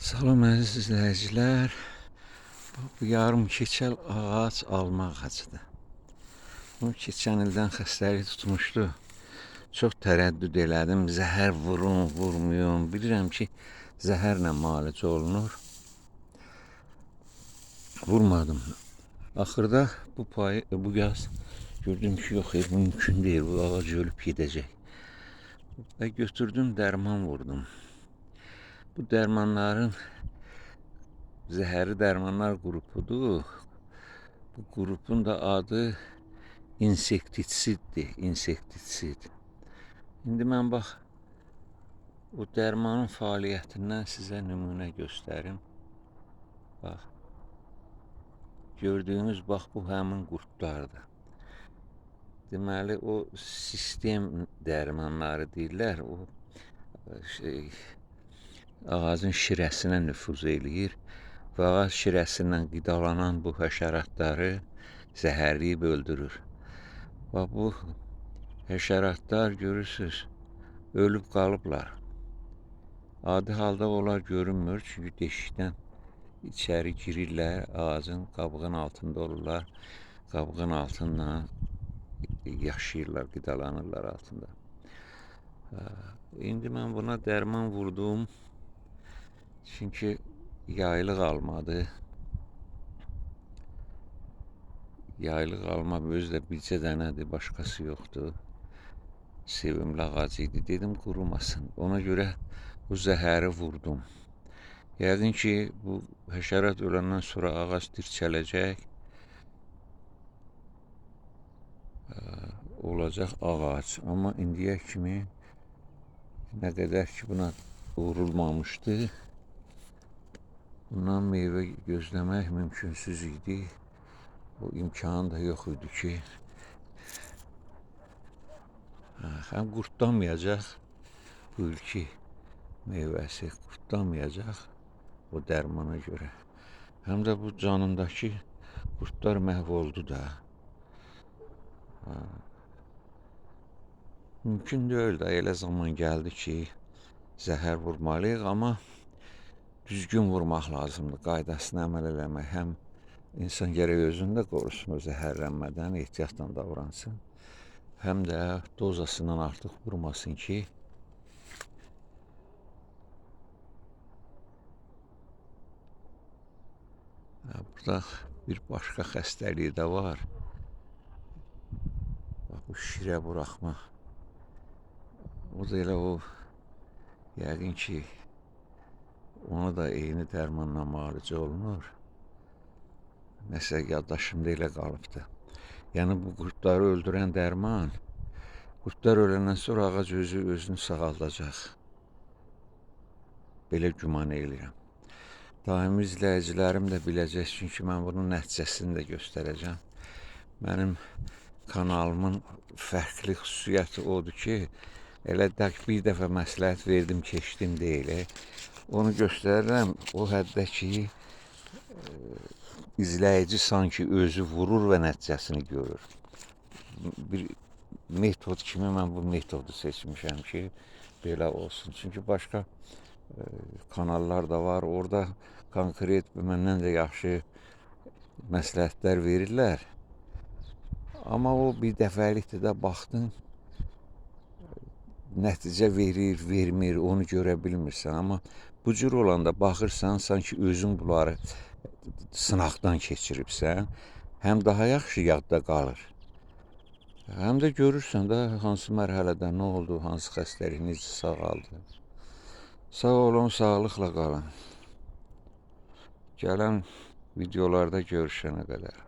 Salam əziz izləyicilər. Bu yarım keçəl ağac alma ağacıdır. Bu keçən ildən xəstəlik tutmuşdu. Çox tərəddüd elədim. Zəhər vurum, vurmuyum. Bilirəm ki, zəhərlə müalicə olunur. Vurmadım. Axırda bu yaz gördüm ki, yox, mümkün deyil. Bu ağac ölüb gedəcək. Və götürdüm, dərman vurdum. Bu dərmanların zəhəri dərmanlar qrupudur. Bu qrupun da adı insektisiddir, insektisid. İndi mən bax, o dərmanın fəaliyyətindən sizə nümunə göstərim. Bax, gördüyünüz bax, bu həmin qurtlardır. Deməli, o sistem dərmanları deyirlər, o ağacın şirəsinə nüfuz eləyir və ağac şirəsindən qidalanan bu həşəratları zəhərləyib öldürür. Və bu həşəratlar görürsünüz, ölüb qalıblar. Adi halda onlar görünmür, çünki deşikdən içəri girirlər, ağacın qabığın altında olurlar, qabığın altından yaşayırlar, qidalanırlar altında. İndi mən buna dərman vurdum, çünki yaylıq almadı. Yaylıq alma özü də bircə dənədir, başqası yoxdur. Sevimli ağac idi, dedim qurumasın. Ona görə bu zəhəri vurdum. Yəqin ki, bu həşərat öləndən sonra ağac dirçələcək, olacaq ağac. Amma indiyə kimi nə qədər ki, buna vurulmamışdı, bundan meyvə gözləmək mümkünsüz idi. O imkan da yox idi ki, həm qurtlamayacaq bu ilki meyvəsi, qurtlamayacaq o dərmana görə. Həm də bu canındakı qurtlar məhv oldu da. Mümkün deyil də, elə zaman gəldi ki, zəhər vurmalıyıq, amma düzgün vurmaq lazımdır, qaydasına əməl eləmək. Həm insan gərək özünü də qorusun o zəhərlənmədən, ehtiyatla davransın. Həm də dozasından artıq vurmasın ki, burada bir başqa xəstəliyi də var. Bu şirə buraxma. O da elə o, yəqin ki, ona da eyni dərmanla müalicə olunur. Nəsə yaddaşımda elə qalıbdı. Yəni, bu qurtları öldürən dərman, qurtlar öləndən sonra ağac özünü sağaldacaq. Belə güman edirəm. Daimi izləyicilərim də biləcək, çünki mən bunun nəticəsini də göstərəcəm. Mənim kanalımın fərqli xüsusiyyəti odur ki, elə bir dəfə məsləhət verdim, keçdim deyil. Onu göstərirəm, o həddə ki, izləyici sanki özü vurur və nəticəsini görür. Bir metod kimi mən bu metodu seçmişəm ki, belə olsun. Çünki başqa kanallar da var, orada konkret məndən də yaxşı məsləhətlər verirlər. Amma o bir dəfəlikdə də baxdın, nəticə verir, vermir, onu görə bilmirsən. Amma bu cür olanda baxırsan, sanki özün bunları sınaqdan keçiribsən, həm daha yaxşı yadda qalır. Həm də görürsən də hansı mərhələdə nə oldu, hansı xəstəlik necə sağaldı. Sağ olun, sağlıqla qalın. Gələn videolarda görüşənə qədər.